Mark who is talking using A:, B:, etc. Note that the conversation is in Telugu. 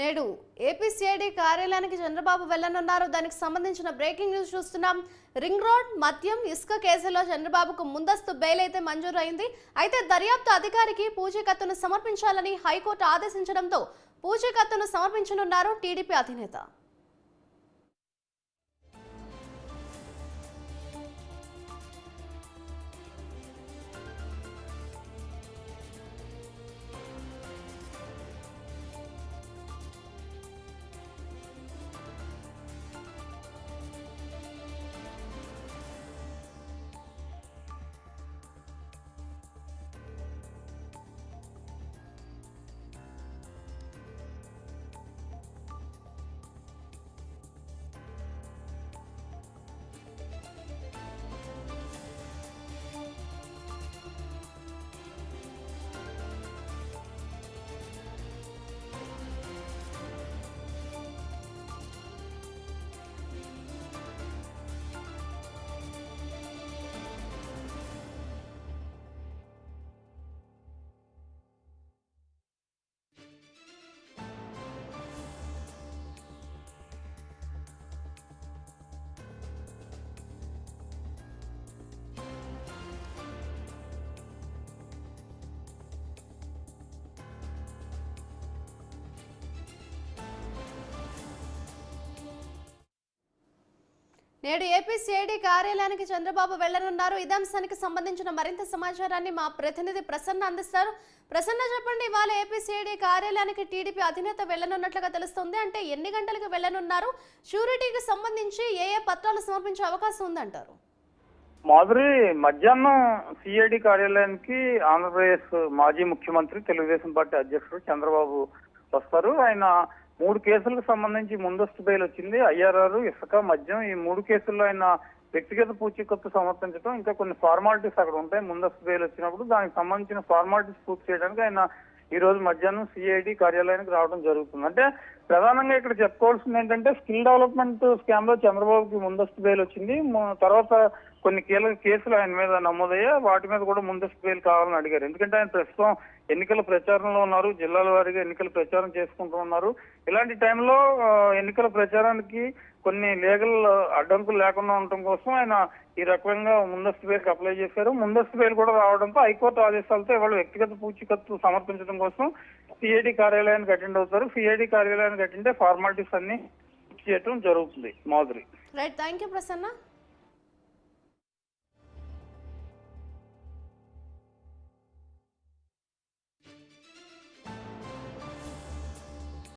A: నేడు ఏపీసీఐడీ కార్యాలయానికి చంద్రబాబు వెళ్లనున్నారు. దానికి సంబంధించిన బ్రేకింగ్ న్యూస్ చూస్తున్నాం. రింగ్ రోడ్ మద్యం ఇసుక కేసులో చంద్రబాబుకు ముందస్తు బెయిల్ అయితే మంజూరు అయింది. అయితే దర్యాప్తు అధికారికి పూచీకత్తును సమర్పించాలని హైకోర్టు ఆదేశించడంతో పూచీకత్తును సమర్పించనున్నారు టీడీపీ అధినేత. నేడు ఏపీసీఐడీ కార్యాలయానికి చంద్రబాబు వెళ్లనున్నారు. ఇదే అంశానికి సంబంధించిన మరింత సమాచారాన్ని మా ప్రతినిధి ప్రసన్న అందిస్తారు. ప్రసన్న, చెప్పండి, ఇవాళ ఏపీసీఐడీ కార్యాలయానికి టీడీపీ అధినేత వెళ్లనున్నట్లుగా తెలుస్తుంది. అంటే ఎన్ని గంటలకు వెళ్లనున్నారు? షూరిటీకి సంబంధించి ఏ పత్రాలు సమర్పించే అవకాశం ఉందంటారు?
B: మాధురి, మధ్యాహ్నం సిఐడి కార్యాలయానికి ఆంధ్రప్రదేశ్ మాజీ ముఖ్యమంత్రి తెలుగుదేశం పార్టీ అధ్యక్షుడు చంద్రబాబు వస్తారు. ఆయన 3 కేసులకు సంబంధించి ముందస్తు బెయిల్ వచ్చింది. ఐఆర్ఆర్, ఇసుక, మద్యం, ఈ 3 కేసుల్లో ఆయన వ్యక్తిగత పూచీకత్తు సమర్పించడం, ఇంకా కొన్ని ఫార్మాలిటీస్ అక్కడ ఉంటాయి. ముందస్తు బెయిల్ వచ్చినప్పుడు దానికి సంబంధించిన ఫార్మాలిటీస్ పూర్తి చేయడానికి ఆయన ఈ రోజు మధ్యాహ్నం సిఐడి కార్యాలయానికి రావడం జరుగుతుంది. అంటే ప్రధానంగా ఇక్కడ చెప్పుకోవాల్సింది ఏంటంటే, స్కిల్ డెవలప్మెంట్ స్కామ్ లో చంద్రబాబుకి ముందస్తు బెయిల్ వచ్చింది. తర్వాత కొన్ని కీలక కేసులు ఆయన మీద నమోదయ్యా, వాటి మీద కూడా ముందస్తు బెయిల్ కావాలని అడిగారు. ఎందుకంటే ఆయన ప్రస్తుతం ఎన్నికల ప్రచారంలో ఉన్నారు, జిల్లాల వారీగా ఎన్నికల ప్రచారం చేసుకుంటూ ఉన్నారు. ఇలాంటి టైంలో ఎన్నికల ప్రచారానికి కొన్ని లీగల్ అడ్డంకులు లేకుండా ఉండటం కోసం ఆయన ఈ రకంగా ముందస్తు బెయిల్కి అప్లై చేశారు. ముందస్తు బెయిల్ కూడా రావడంతో హైకోర్టు ఆదేశాలతో ఇవాళ వ్యక్తిగత పూచీకత్తు సమర్పించడం కోసం సిఐడి కార్యాలయానికి అటెండ్ అవుతారు. సిఐడి కార్యాలయానికి అటెండ్ ఫార్మాలిటీస్ అన్ని చేయడం జరుగుతుంది. Madhuri,
A: right, thank you Prasanna.